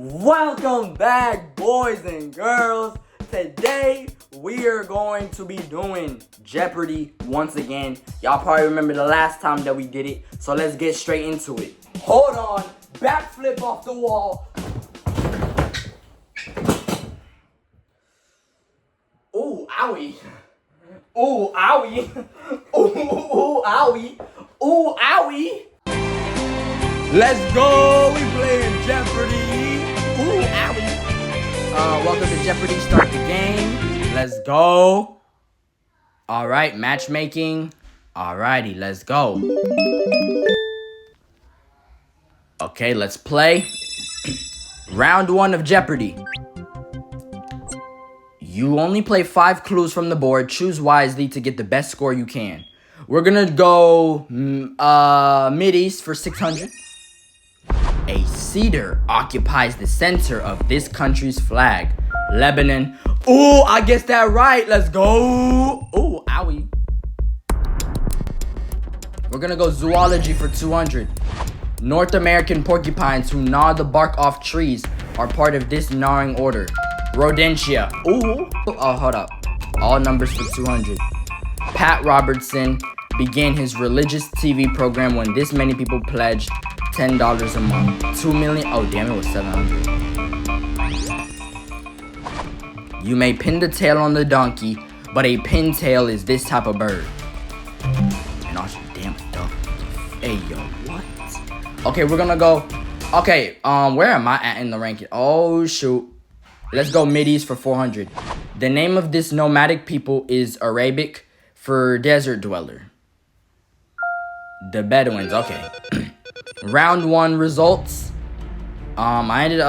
Welcome back, boys and girls. Today we are going to be doing Jeopardy once again. Y'all probably remember the last time that we did it, so let's get straight into it. Hold on, backflip off the wall. Ooh, owie. Ooh, owie. Ooh, owie. Ooh, owie. Let's go. We playing Jeopardy. Ooh, owie. Welcome to Jeopardy. Start the game. Let's go. All right, matchmaking. Alrighty, let's go. Okay, let's play. Round 1 of Jeopardy. You only play 5 clues from the board. Choose wisely to get the best score you can. We're gonna go Mideast for 600. A cedar occupies the center of this country's flag. Lebanon. Ooh, I guessed that right. Let's go. Ooh, owie. We're gonna go zoology for 200. North American porcupines who gnaw the bark off trees are part of this gnawing order. Rodentia. Ooh. Oh, hold up. All numbers for 200. Pat Robertson began his religious TV program when this many people pledged $10 a month. 2 million. Oh, damn, it was 700. You may pin the tail on the donkey, but a pintail is this type of bird. And also, damn, duck. Hey, yo, what? Okay, we're gonna go. Okay, where am I at in the ranking? Oh, shoot. Let's go Mideast for 400. The name of this nomadic people is Arabic for desert dweller. The Bedouins, okay. Round 1 results. I ended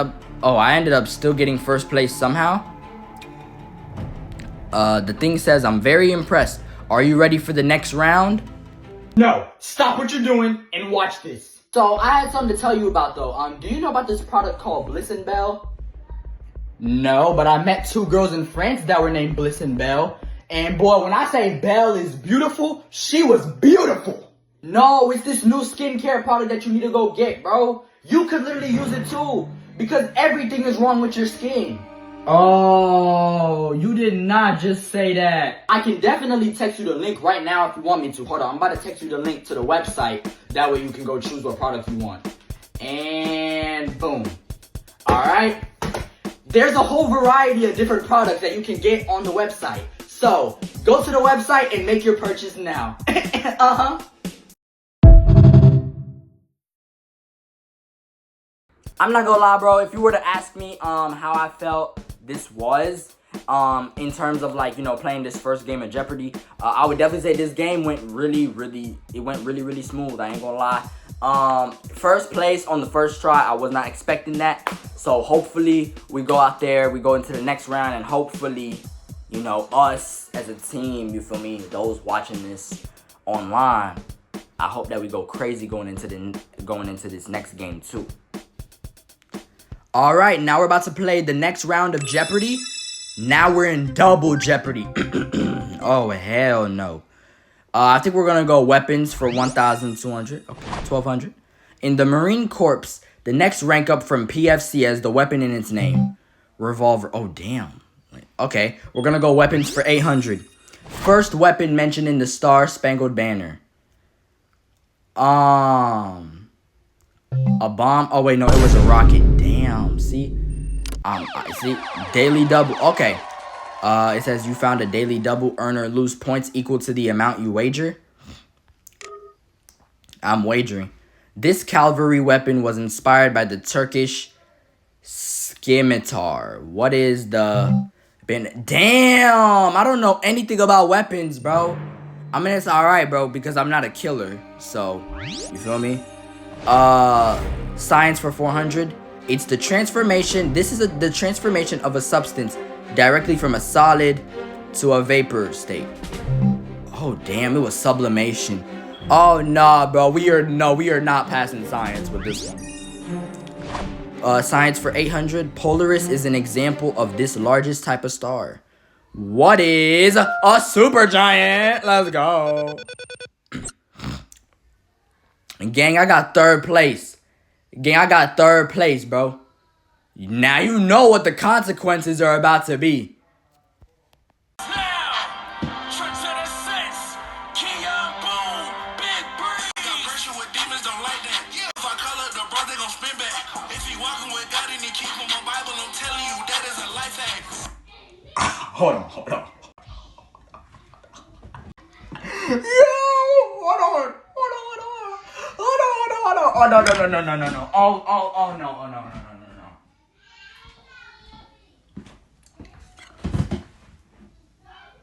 up still getting first place somehow. The thing says I'm very impressed. Are you ready for the next round? No, stop what you're doing and watch this. So I had something to tell you about though. Do you know about this product called Bliss and Bell? No, but I met 2 girls in France that were named Bliss and Bell. And boy, when I say Belle is beautiful, she was beautiful. No, it's this new skincare product that you need to go get, bro. You could literally use it too, because everything is wrong with your skin. Oh, you did not just say that. I can definitely text you the link right now if you want me to. Hold on, I'm about to text you the link to the website. That way you can go choose what product you want. And boom. Alright. There's a whole variety of different products that you can get on the website. So, go to the website and make your purchase now. I'm not gonna lie, bro. If you were to ask me how I felt this was in terms of playing this first game of Jeopardy, I would definitely say this game went really smooth. I ain't gonna lie. First place on the first try, I was not expecting that. So hopefully we go out there, we go into the next round, and hopefully, us as a team, you feel me, those watching this online, I hope that we go crazy going into this next game too. All right, now we're about to play the next round of Jeopardy. Now we're in double Jeopardy. Oh, hell no. I think we're going to go weapons for 1,200. Okay, 1,200. In the Marine Corps, the next rank up from PFC has the weapon in its name. Revolver. Oh, damn. Okay, we're going to go weapons for 800. First weapon mentioned in the Star Spangled Banner. A bomb. Oh, wait, no, it was a rocket. Damn, see? See? Daily double. Okay. It says you found a daily double. Earn or lose points equal to the amount you wager. I'm wagering. This cavalry weapon was inspired by the Turkish scimitar. What is the... Damn! I don't know anything about weapons, bro. I mean, it's alright, bro, because I'm not a killer. So, you feel me? Science for 400. It's the transformation. This is the transformation of a substance directly from a solid to a vapor state. Oh, damn, it was sublimation. Oh, nah, bro. We are not passing science with this one. Science for 800. Polaris is an example of this largest type of star. What is a supergiant? Let's go. And gang, I got third place. Gang, I got third place, bro. Now you know what the consequences are about to be. Hold on. Yo, hold on. Oh, no. Oh, no.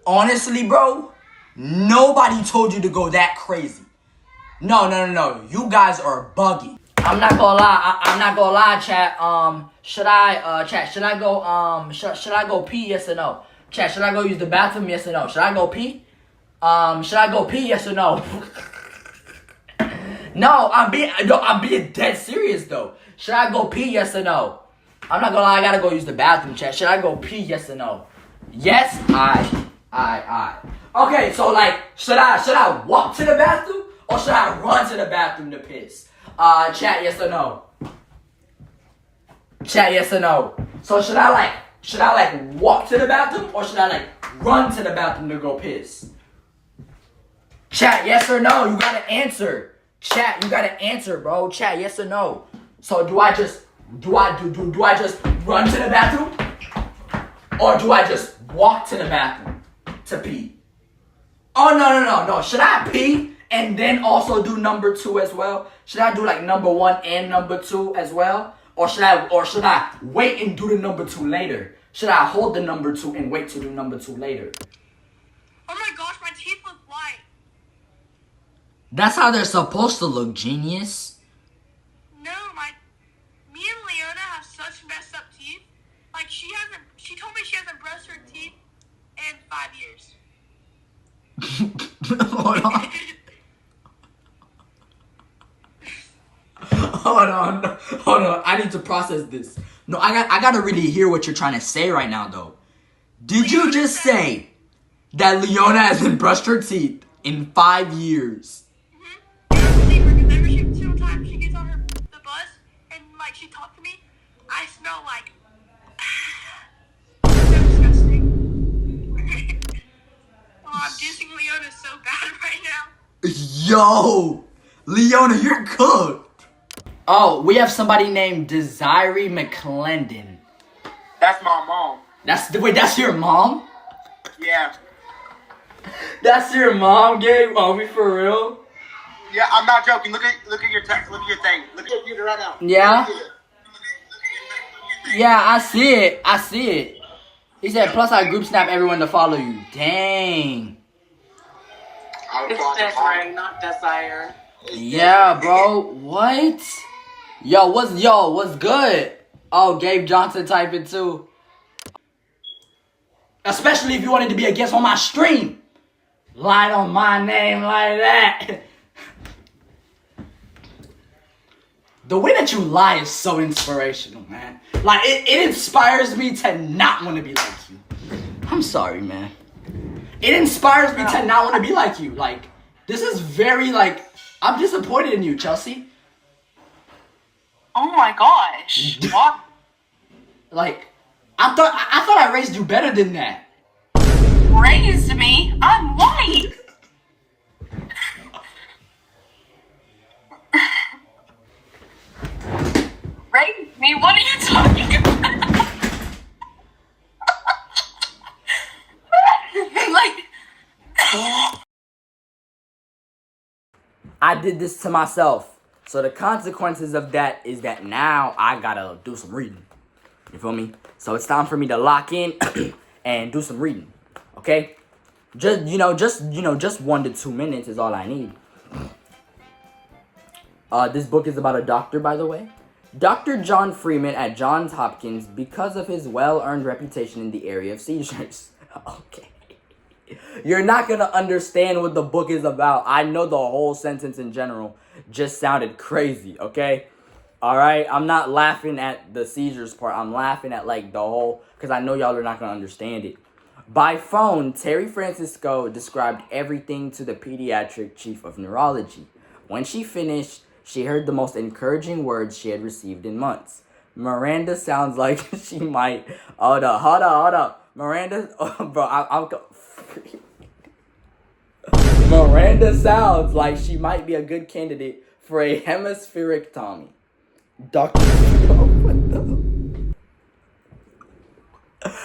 Honestly, bro, nobody told you to go that crazy. No. You guys are buggy. I'm not gonna lie. I'm not gonna lie, chat. Should I go? Should I go pee? Yes or no? Chat. Should I go use the bathroom? Yes or no? Should I go pee? Should I go pee? Yes or no? No, I'm being dead serious though. Should I go pee? Yes or no? I'm not gonna lie. I gotta go use the bathroom, chat. Should I go pee? Yes or no? Yes. I. Okay, so like, should I walk to the bathroom or should I run to the bathroom to piss? Chat, yes or no? Chat, yes or no? So should I walk to the bathroom or should I like run to the bathroom to go piss? Chat, yes or no? You gotta answer. Chat, you gotta answer, bro. Chat, yes or no? So do I just run to the bathroom or do I just walk to the bathroom to pee? Oh no. Should I pee and then also do number 2 as well? Should I do like number 1 and number 2 as well? Or should I wait and do the number 2 later? Should I hold the number 2 and wait to do number 2 later? Oh my gosh, my teeth look white. That's how they're supposed to look, genius. No, me and Leona have such messed up teeth. Like she told me she hasn't brushed her teeth in 5 years. Hold on. I need to process this. No, I gotta really hear what you're trying to say right now, though. Did you just say that Leona hasn't brushed her teeth in 5 years? Because every single time she gets on the bus and like she talks to me, I smell like so disgusting. Oh, I'm dissing Leona so bad right now. Yo, Leona, you're cooked. Oh, we have somebody named Desiree McClendon. That's my mom. That's your mom? Yeah. That's your mom, Gabe? Are we for real? Yeah, I'm not joking. Look at your text. Look at your thing. Look at your computer right now. Yeah? Yeah, I see it. He said, plus I group snap everyone to follow you. Dang. It's Desiree, not Desire. Yeah, bro. What? Yo, what's good? Oh, Gabe Johnson type it too. Especially if you wanted to be a guest on my stream. Line on my name like that. The way that you lie is so inspirational, man. Like, it inspires me to not want to be like you. I'm sorry, man. It inspires me to not want to be like you. Like, this is very, like, I'm disappointed in you, Chelsea. Oh my gosh. What? Like, I thought I raised you better than that. Raised me? I'm white. Raised me? What are you talking about? Like, I did this to myself. So the consequences of that is that now I gotta do some reading. You feel me? So it's time for me to lock in and do some reading. Okay? Just 1 to 2 minutes is all I need. This book is about a doctor, by the way. Dr. John Freeman at Johns Hopkins, because of his well-earned reputation in the area of seizures. Okay. You're not gonna understand what the book is about. I know the whole sentence in general just sounded crazy, okay? Alright? I'm not laughing at the seizures part. I'm laughing at like the whole, because I know y'all are not gonna understand it. By phone, Terry Francisco described everything to the pediatric chief of neurology. When she finished, she heard the most encouraging words she had received in months. Miranda sounds like she might. Hold up. Miranda, bro, I'll go. Miranda sounds like she might be a good candidate for a hemispherectomy. Doctor, what the?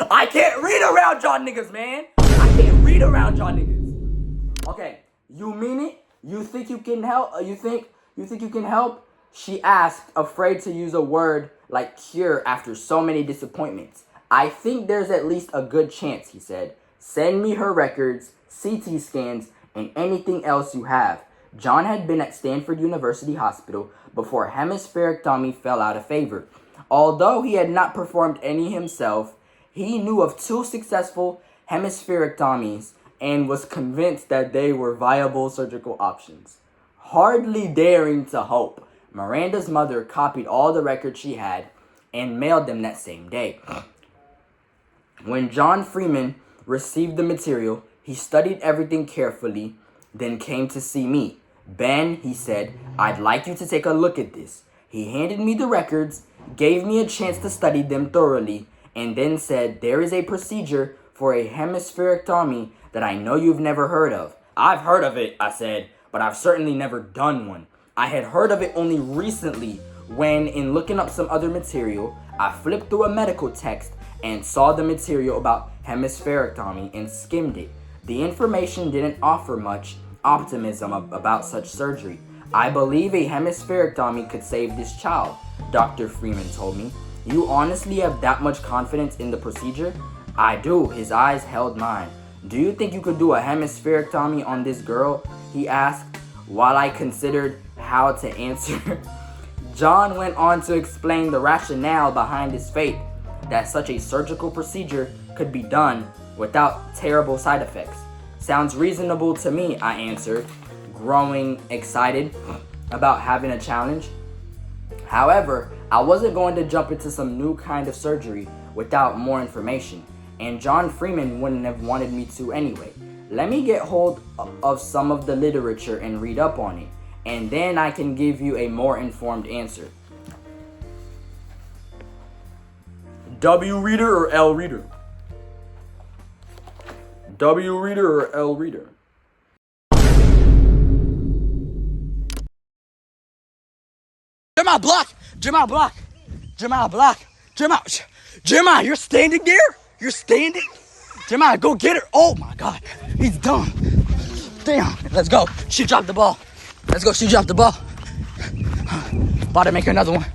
I can't read around y'all niggas, man. I can't read around y'all niggas. Okay, you mean it? You think you can help? You think you can help? She asked, afraid to use a word like cure after so many disappointments. I think there's at least a good chance, he said. Send me her records, CT scans, and anything else you have. John had been at Stanford University Hospital before hemispherectomy fell out of favor. Although he had not performed any himself, he knew of 2 successful hemispherectomies and was convinced that they were viable surgical options. Hardly daring to hope, Miranda's mother copied all the records she had and mailed them that same day. When John Freeman received the material, he studied everything carefully, then came to see me. Ben, he said, I'd like you to take a look at this. He handed me the records, gave me a chance to study them thoroughly, and then said, there is a procedure for a hemispherectomy that I know you've never heard of. I've heard of it, I said, but I've certainly never done one. I had heard of it only recently when, in looking up some other material, I flipped through a medical text and saw the material about hemispherectomy and skimmed it. The information didn't offer much optimism about such surgery. I believe a hemispherectomy could save this child, Dr. Freeman told me. You honestly have that much confidence in the procedure? I do. His eyes held mine. Do you think you could do a hemispherectomy on this girl? He asked, while I considered how to answer. John went on to explain the rationale behind his faith that such a surgical procedure could be done without terrible side effects. Sounds reasonable to me, I answered, growing excited about having a challenge. However, I wasn't going to jump into some new kind of surgery without more information, and John Freeman wouldn't have wanted me to anyway. Let me get hold of some of the literature and read up on it, and then I can give you a more informed answer. W reader or L reader? W reader or L reader? Jamal, you're standing there? You're standing? Jamal, go get her. Oh my God, he's done. Damn, let's go. She dropped the ball. Let's go, she dropped the ball. About to make another one.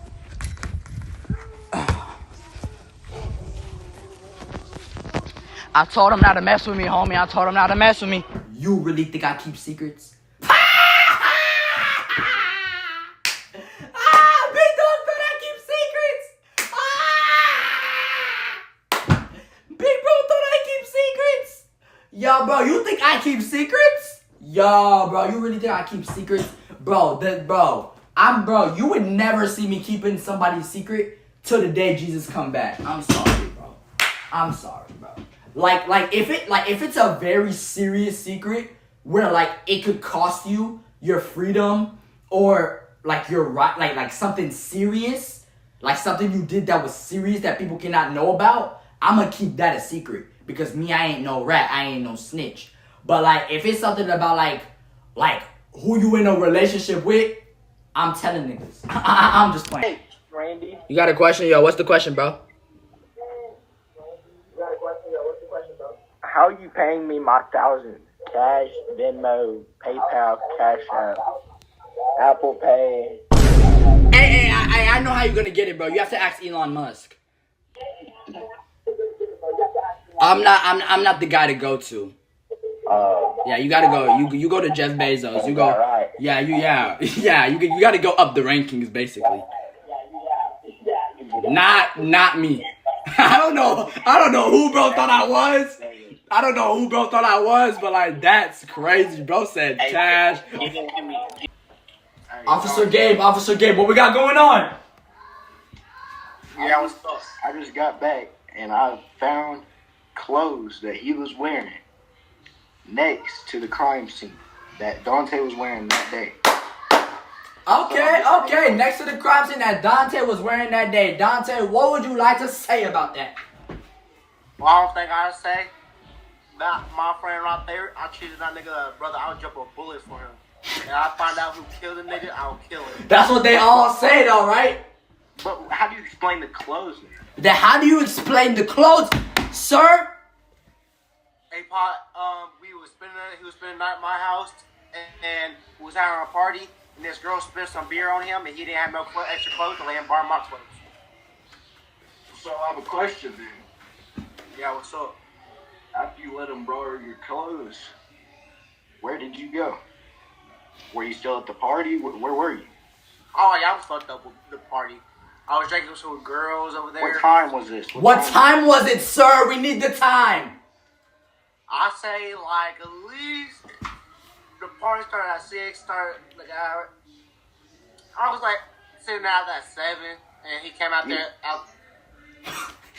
I told him not to mess with me, homie. I told him not to mess with me. You really think I keep secrets? Big dog thought I keep secrets. Big bro thought I keep secrets. Yo, bro, you think I keep secrets? Yo, bro, you really think I keep secrets? Bro, you would never see me keeping somebody's secret till the day Jesus come back. I'm sorry, bro. I'm sorry, bro. Like if it's a very serious secret where like it could cost you your freedom or like your right, like something serious, like something you did that was serious that people cannot know about, I'ma keep that a secret because me, I ain't no rat, I ain't no snitch. But like if it's something about like who you in a relationship with, I'm telling niggas. I'm just playing. Hey, Randy. You got a question, yo? What's the question, bro? How are you paying me my 1,000? Cash, Venmo, PayPal, Cash App, Apple Pay. Hey, I know how you're gonna get it, bro. You have to ask Elon Musk. I'm not the guy to go to. Yeah, you gotta go. You go to Jeff Bezos. You go. Right. Yeah. You gotta go up the rankings, basically. Not me. I don't know who bro thought I was. But like that's crazy. Bro said cash. Officer Gabe, what we got going on? Yeah, I just got back and I found clothes that he was wearing next to the crime scene that Dante was wearing that day. Okay. Next to the crime scene that Dante was wearing that day. Dante, what would you like to say about that? Well, I don't think I'd say that my friend right there, I treated that nigga brother, I would jump a bullet for him. And I find out who killed the nigga, I'll kill him. That's what they all say though, right? But how do you explain the clothes then? Then how do you explain the clothes, sir? Hey, Pot, he was spending the night at my house, and we was having a party, and this girl spilled some beer on him, and he didn't have no extra clothes to let him borrow my clothes. So I have a question then. Yeah, what's up? After you let him borrow your clothes, where did you go? Were you still at the party? Where were you? Oh, yeah, I was fucked up with the party. I was drinking with some girls over there. What time was this? What time was it, sir? We need the time. I say, like, at least the party started at 6, started, like, I was, like, sitting out at 7, and he came out there,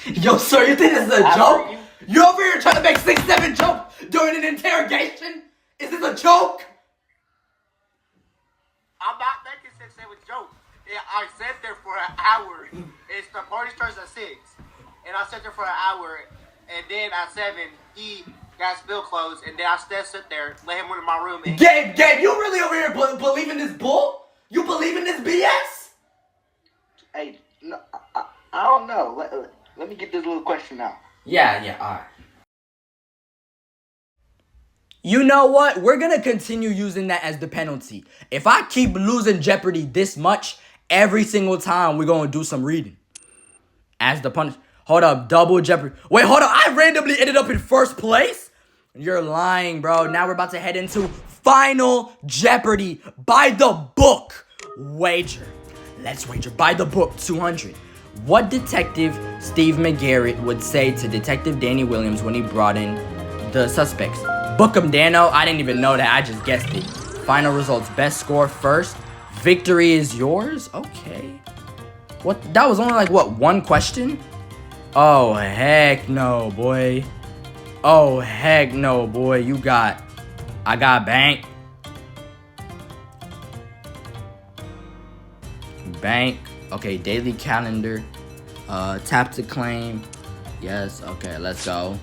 Yo, sir, you think this is a joke? You over here trying to make 6, 7 jokes during an interrogation? Is this a joke? I'm not making 6, 7 jokes. Yeah, I sat there for an hour. The party starts at 6, and I sat there for an hour, and then at 7, he got spilled clothes, and then I still sit there, let him into my room. And Gabe, you really over here believe in this bull? You believe in this BS? Hey, no, I don't know. Let me get this little question out. Yeah, alright. You know what? We're gonna continue using that as the penalty. If I keep losing Jeopardy this much, every single time we're gonna do some reading. As the punishment. Hold up, double Jeopardy. Wait, hold up. I randomly ended up in first place? You're lying, bro. Now we're about to head into Final Jeopardy by the book. Wager. Let's wager by the book, 200. What detective Steve McGarrett would say to Detective Danny Williams when he brought in the suspects? Book 'em, Dano. I didn't even know that. I just guessed it. Final results. Best score first. Victory is yours? Okay. What? That was only like, what, one question? Oh, heck no, boy. Oh, heck no, boy. I got bank. Bank. Okay, daily calendar. Tap to claim. Yes, okay, let's go.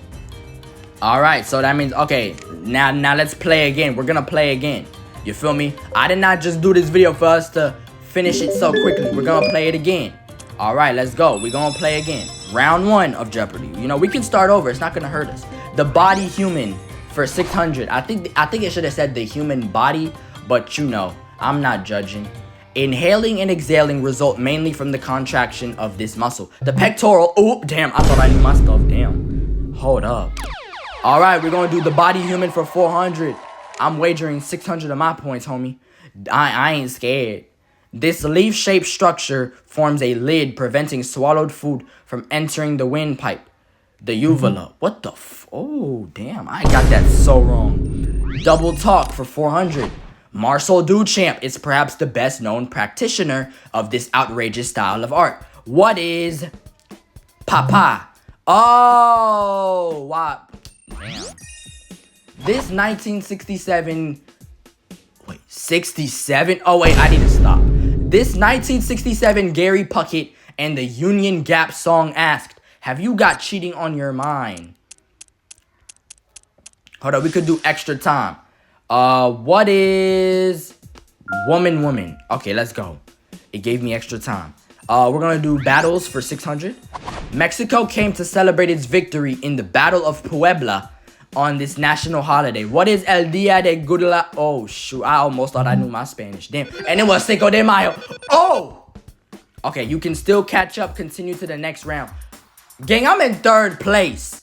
Alright, so that means, okay, now let's play again. We're gonna play again. You feel me? I did not just do this video for us to finish it so quickly. We're gonna play it again. Alright, let's go. We're gonna play again. Round 1 of Jeopardy. You know, we can start over. It's not gonna hurt us. The body human for 600. I think it should have said the human body, but you know, I'm not judging. Inhaling and exhaling result mainly from the contraction of this muscle. The pectoral. Oh, damn. I thought I knew my stuff. Damn. Hold up. Alright, we're gonna do the body human for 400. I'm wagering 600 of my points, homie. I ain't scared. This leaf-shaped structure forms a lid preventing swallowed food from entering the windpipe. The uvula. What the oh, damn. I got that so wrong. Double talk for 400. Marcel Duchamp is perhaps the best known practitioner of this outrageous style of art. What is Papa? Oh, wow. Damn. This 1967... Wait, 67? Oh, wait, I need to stop. This 1967 Gary Puckett and the Union Gap song asked, have you got cheating on your mind? Hold on, we could do extra time. What is woman? Okay, let's go. It gave me extra time. We're gonna do battles for 600. Mexico came to celebrate its victory in the Battle of Puebla on this national holiday. What is El Día de Gudula? Oh, shoot. I almost thought I knew my Spanish. Damn. And it was Cinco de Mayo. Oh! Okay, you can still catch up. Continue to the next round. Gang, I'm in 3rd place.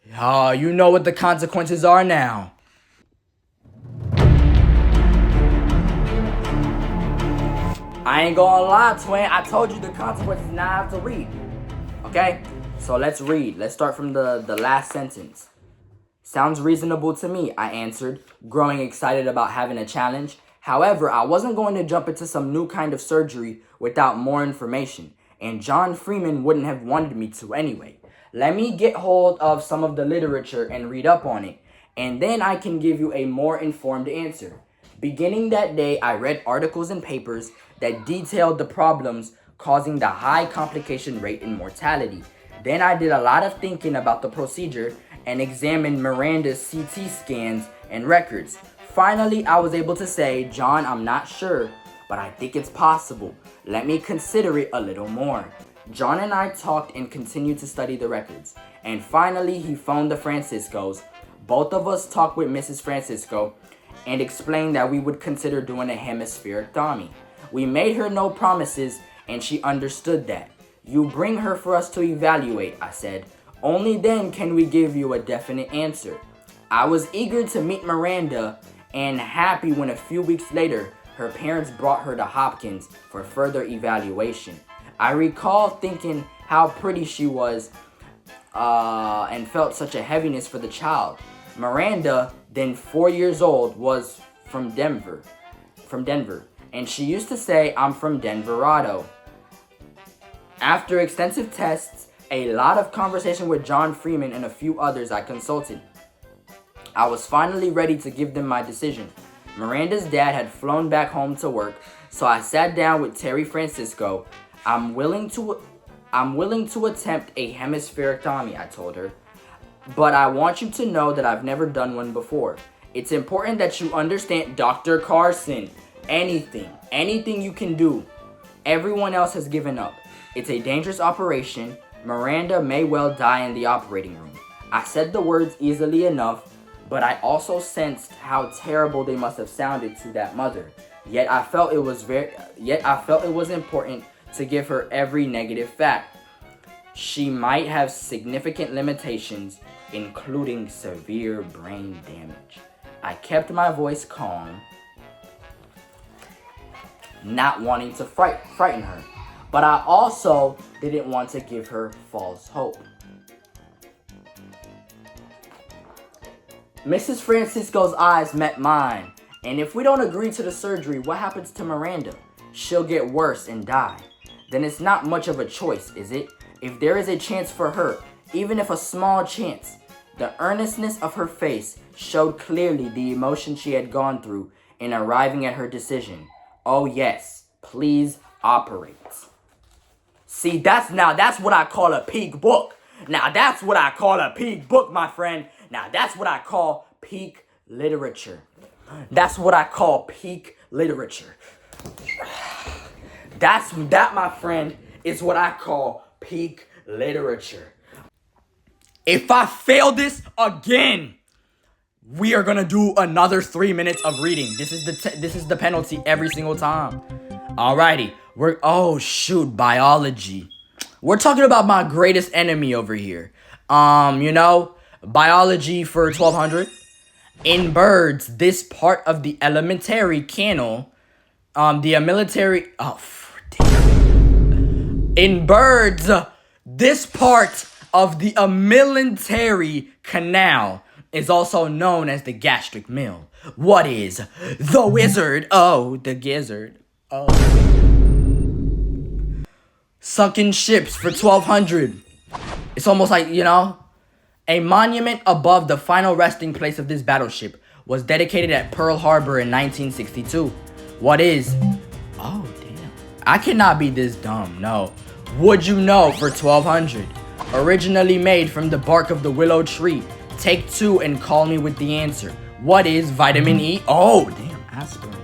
You know what the consequences are now. I ain't gonna lie, twin. I told you the consequences. Now I have to read. Okay? So let's read. Let's start from the last sentence. Sounds reasonable to me, I answered, growing excited about having a challenge. However, I wasn't going to jump into some new kind of surgery without more information, and John Freeman wouldn't have wanted me to anyway. Let me get hold of some of the literature and read up on it, and then I can give you a more informed answer. Beginning that day, I read articles and papers that detailed the problems causing the high complication rate and mortality. Then I did a lot of thinking about the procedure and examined Miranda's CT scans and records. Finally, I was able to say, John, I'm not sure, but I think it's possible. Let me consider it a little more. John and I talked and continued to study the records. And finally, he phoned the Franciscos. Both of us talked with Mrs. Francisco and explained that we would consider doing a hemispherectomy. We made her no promises, and she understood that. You bring her for us to evaluate, I said. Only then can we give you a definite answer. I was eager to meet Miranda and happy when a few weeks later, her parents brought her to Hopkins for further evaluation. I recall thinking how pretty she was and felt such a heaviness for the child. Miranda, then 4 years old, was from Denver, and she used to say, I'm from Denverado. After extensive tests, a lot of conversation with John Freeman and a few others I consulted, I was finally ready to give them my decision. Miranda's dad had flown back home to work, so I sat down with Terry Francisco. I'm willing to attempt a hemispherectomy, I told her. But I want you to know that I've never done one before. It's important that you understand, Dr. Carson, anything you can do. Everyone else has given up. It's a dangerous operation. Miranda may well die in the operating room. I said the words easily enough, but I also sensed how terrible they must have sounded to that mother. Yet I felt it was important to give her every negative fact. She might have significant limitations, including severe brain damage. I kept my voice calm, not wanting to frighten her, but I also didn't want to give her false hope. Mrs. Francisco's eyes met mine, and if we don't agree to the surgery, what happens to Miranda? She'll get worse and die. Then it's not much of a choice, is it? If there is a chance for her, even if a small chance. The earnestness of her face showed clearly the emotion she had gone through in arriving at her decision. Oh yes, please operate. See, that's what I call a peak book. Now that's what I call a peak book, my friend. Now that's what I call peak literature. That's what I call peak literature. That, my friend, is what I call peak literature. If I fail this again, we are gonna do another 3 minutes of reading. This is the penalty every single time. Alrighty, biology. We're talking about my greatest enemy over here. Biology for 1200. In birds, this part of the elementary canal, In birds, this part of the amylentary canal is also known as the gastric mill. What is the wizard? Oh, the gizzard. Oh. Sunken ships for 1200. It's almost like, a monument above the final resting place of this battleship was dedicated at Pearl Harbor in 1962. What is... Oh, damn. I cannot be this dumb, no. Would you know for 1200? Originally made from the bark of the willow tree. Take 2 and call me with the answer. What is vitamin E? Oh, damn, aspirin.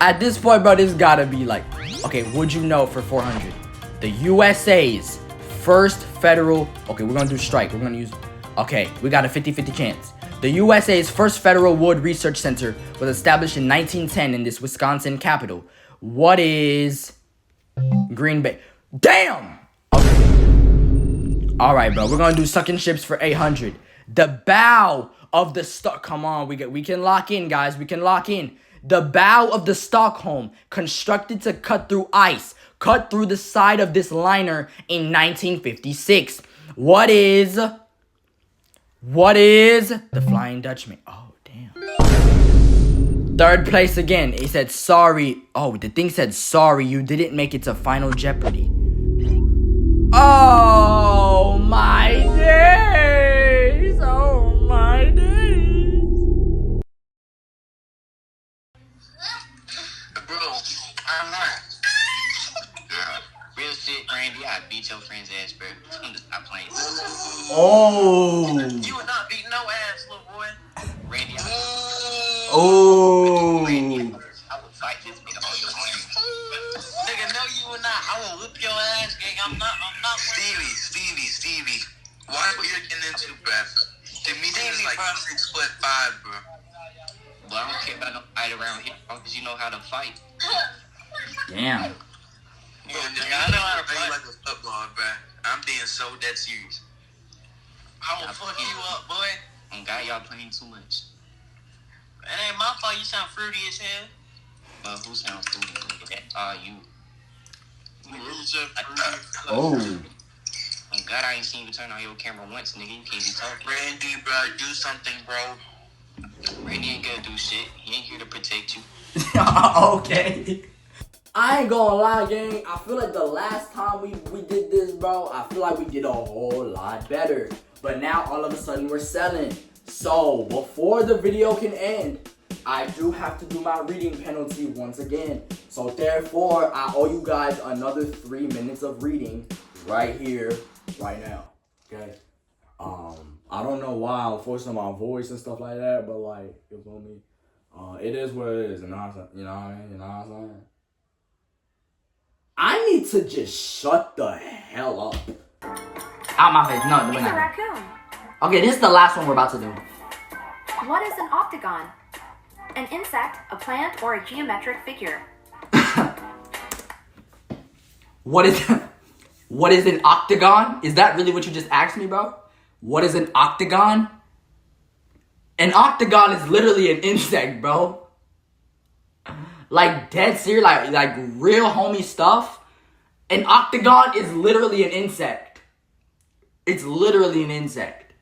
At this point, bro, this gotta be like... Okay, would you know for 400? The USA's first federal... Okay, we're gonna do strike. We're gonna use... Okay, we got a 50-50 chance. The USA's first federal wood research center was established in 1910 in this Wisconsin capital. What is... Green Bay? Damn! Okay. Alright, bro. We're gonna do sucking ships for 800. The bow of the... Come on, we can lock in, guys. We can lock in. The bow of the Stockholm, constructed to cut through ice, cut through the side of this liner in 1956. What is the Flying Dutchman? Oh, damn. Third place again. It said sorry. Oh, the thing said sorry. You didn't make it to Final Jeopardy. Oh my days. Oh my days. Randy, I beat your friend's ass, bro. I'm just not playing. Oh. You would not beat no ass, little boy. Randy, Oh. Randy, I would fight this nigga on your street. Nigga, no, you would not. I will whip your ass, gang. I'm not. Stevie. Watch what you're getting into, bro. To me, is like 6'5", bro. But I don't care about no fight around here, bro, because you know how to fight. Damn. Bro, I know how to play like a football, bro. I'm being so dead serious. I will fuck you up, boy. Oh God, y'all playing too much. It ain't my fault you sound fruity as hell. But who sounds fruity? That's you. Oh. Oh God, I ain't seen you turn on your camera once, nigga. You can't be talking. Randy, bro, do something, bro. Randy ain't gonna do shit. He ain't here to protect you. Okay. I ain't gonna lie, gang. I feel like the last time we did this, bro, I feel like we did a whole lot better. But now, all of a sudden, we're selling. So, before the video can end, I do have to do my reading penalty once again. So, therefore, I owe you guys another 3 minutes of reading right here, right now. Okay? I don't know why I'm forcing my voice and stuff like that, but, like, you feel me? It is what it is, you know what I'm saying? You know what I mean? You know what I'm saying? I need to just shut the hell up. Out my face. No, It's a raccoon. Okay, this is the last one we're about to do. What is an octagon? An insect, a plant, or a geometric figure? What is an octagon? Is that really what you just asked me, bro? What is an octagon? An octagon is literally an insect, bro. Like dead serious, like real homie stuff. An octagon is literally an insect. It's literally an insect.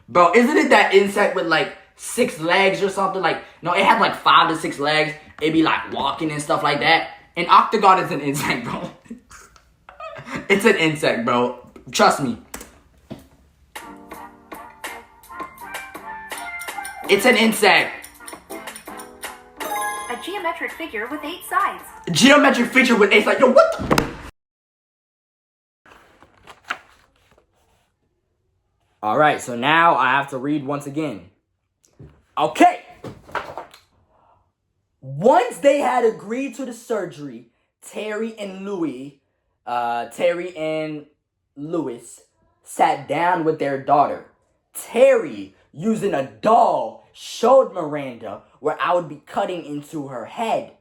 Bro, isn't it that insect with like 6 legs or something? Like, no, it had like 5 to 6 legs. It'd be like walking and stuff like that. An octagon is an insect, bro. It's an insect, bro. Trust me. It's an insect. A geometric figure with 8 sides. Geometric figure with 8 sides. Yo, what the? Alright, so now I have to read once again. Okay. Once they had agreed to the surgery, Terry and Louis sat down with their daughter. Terry, using a doll, showed Miranda where I would be cutting into her head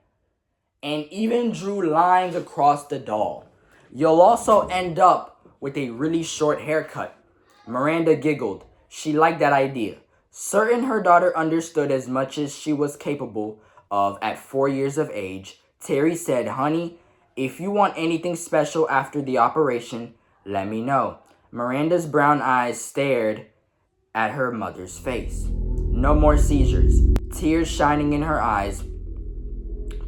and even drew lines across the doll. You'll also end up with a really short haircut. Miranda giggled. She liked that idea. Certain her daughter understood as much as she was capable of at 4 years of age, Terry said, "Honey, if you want anything special after the operation, let me know." Miranda's brown eyes stared at her mother's face. No more seizures. Tears shining in her eyes,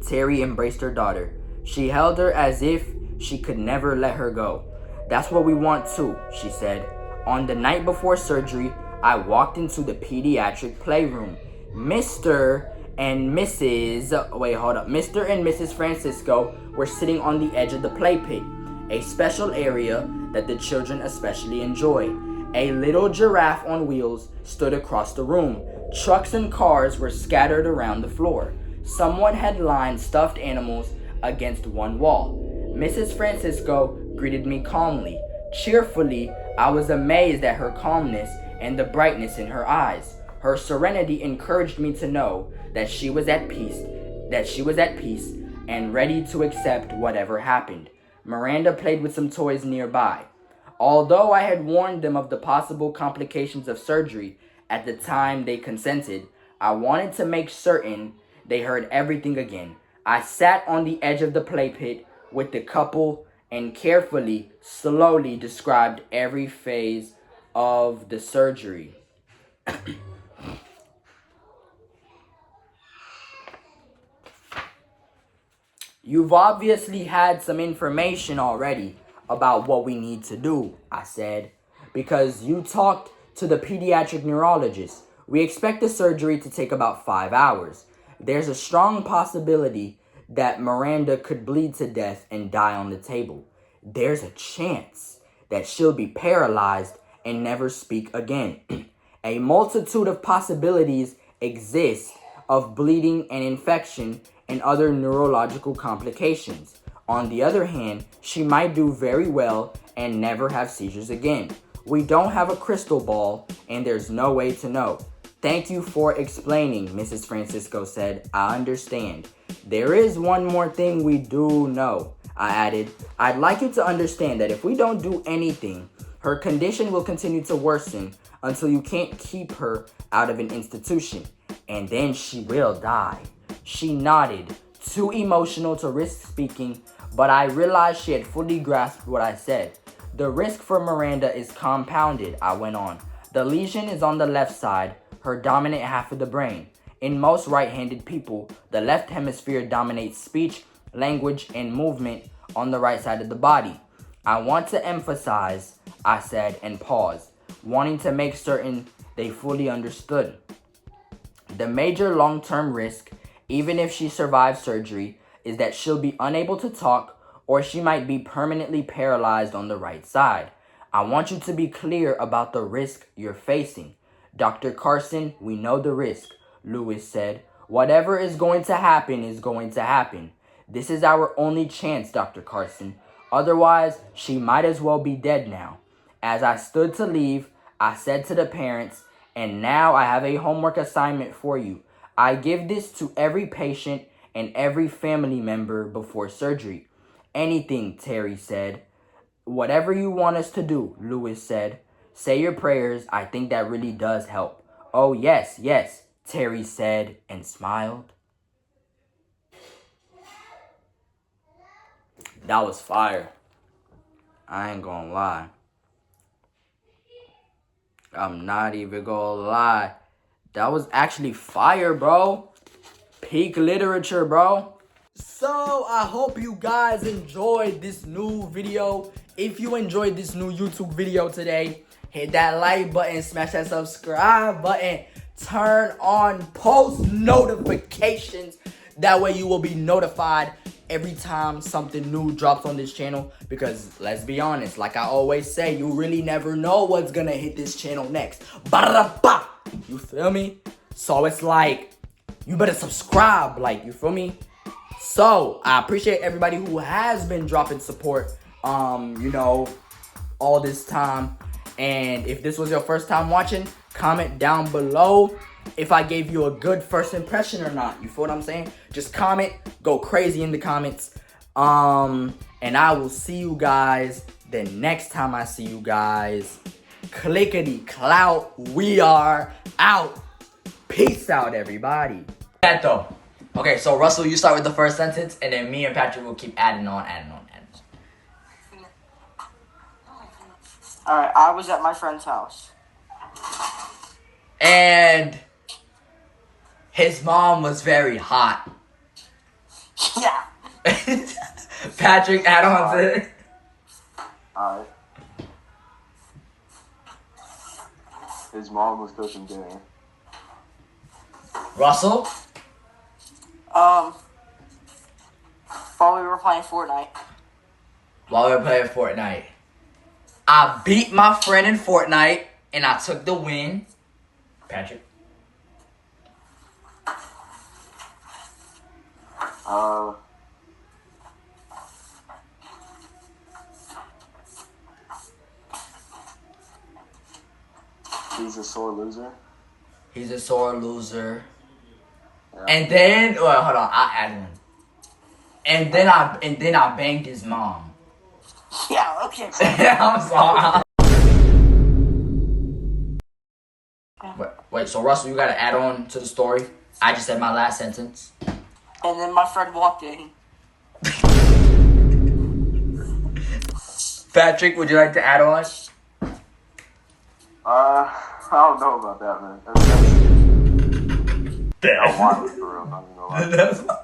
Terry embraced her daughter. She held her as if she could never let her go. "That's what we want too," she said. On the night before surgery, I walked into the pediatric playroom. Mr. and Mrs. Francisco were sitting on the edge of the play pit, a special area that the children especially enjoy. A little giraffe on wheels stood across the room. Trucks and cars were scattered around the floor. Someone had lined stuffed animals against one wall. Mrs. Francisco greeted me calmly. Cheerfully, I was amazed at her calmness and the brightness in her eyes. Her serenity encouraged me to know that she was at peace, and ready to accept whatever happened. Miranda played with some toys nearby. Although I had warned them of the possible complications of surgery at the time they consented, I wanted to make certain they heard everything again. I sat on the edge of the play pit with the couple and carefully, slowly described every phase of the surgery. "You've obviously had some information already about what we need to do," I said, "because you talked to the pediatric neurologist. We expect the surgery to take about 5 hours. There's a strong possibility that Miranda could bleed to death and die on the table. there's a chance that she'll be paralyzed and never speak again. A multitude of possibilities exist of bleeding and infection and other neurological complications. On the other hand, she might do very well and never have seizures again. We don't have a crystal ball, and there's no way to know. Thank you for explaining, Mrs. Francisco said. I understand. There is one more thing we do know, I added. I'd like you to understand that if we don't do anything, her condition will continue to worsen until you can't keep her out of an institution, and then she will die. She nodded, too emotional to risk speaking, but I realized she had fully grasped what I said. The risk for Miranda is compounded, I went on. The lesion is on the left side, her dominant half of the brain. In most right-handed people, the left hemisphere dominates speech, language, and movement on the right side of the body. I want to emphasize, I said, and paused, wanting to make certain they fully understood. The major long-term risk, even if she survives surgery, is that she'll be unable to talk, or she might be permanently paralyzed on the right side. I want you to be clear about the risk you're facing. Dr. Carson, we know the risk, Lewis said. Whatever is going to happen is going to happen. This is our only chance, Dr. Carson. Otherwise, she might as well be dead now. As I stood to leave, I said to the parents, and now I have a homework assignment for you. I give this to every patient and every family member before surgery. Anything, Terry said. Whatever you want us to do, Lewis said. Say your prayers. I think that really does help. Oh, yes, yes, Terry said and smiled. That was fire. I ain't gonna lie. I'm not even gonna lie. That was actually fire, bro. Peak literature, bro. So, I hope you guys enjoyed this new video. If you enjoyed this new YouTube video today, hit that like button, smash that subscribe button, turn on post notifications. That way you will be notified every time something new drops on this channel. Because let's be honest, like I always say, you really never know what's gonna hit this channel next. Ba-da-da-ba! You feel me? So it's like, you better subscribe, like, you feel me? So, I appreciate everybody who has been dropping support, you know, all this time. And if this was your first time watching, comment down below if I gave you a good first impression or not. You feel what I'm saying? Just comment, go crazy in the comments. And I will see you guys the next time I see you guys. Clickety clout, we are out. Peace out, everybody. That though. Okay, so Russell, you start with the first sentence, and then me and Patrick will keep adding on. Alright, I was at my friend's house. And his mom was very hot. Yeah. Patrick, add on to it. Alright. His mom was cooking dinner. Russell? While we were playing Fortnite. While we were playing Fortnite. I beat my friend in Fortnite, and I took the win. Patrick? He's a sore loser. He's a sore loser. Yeah. And then, well, hold on, I added him. And then I banged his mom. Yeah, okay. I'm sorry. Wait, so Russell, you gotta add on to the story. I just said my last sentence. And then my friend walked in. Patrick, would you like to add on? I don't know about that, man. Damn. Wild for real, not even gonna lie.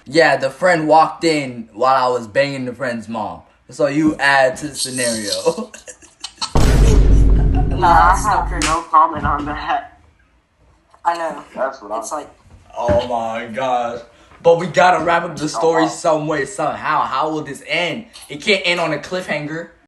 Yeah, the friend walked in while I was banging the friend's mom. So you add to the scenario. Nah, I that's not have crazy. no comment on that. I know. That's what It's I'm like, Oh my gosh. But we gotta wrap up the story some way, somehow. How will this end? It can't end on a cliffhanger.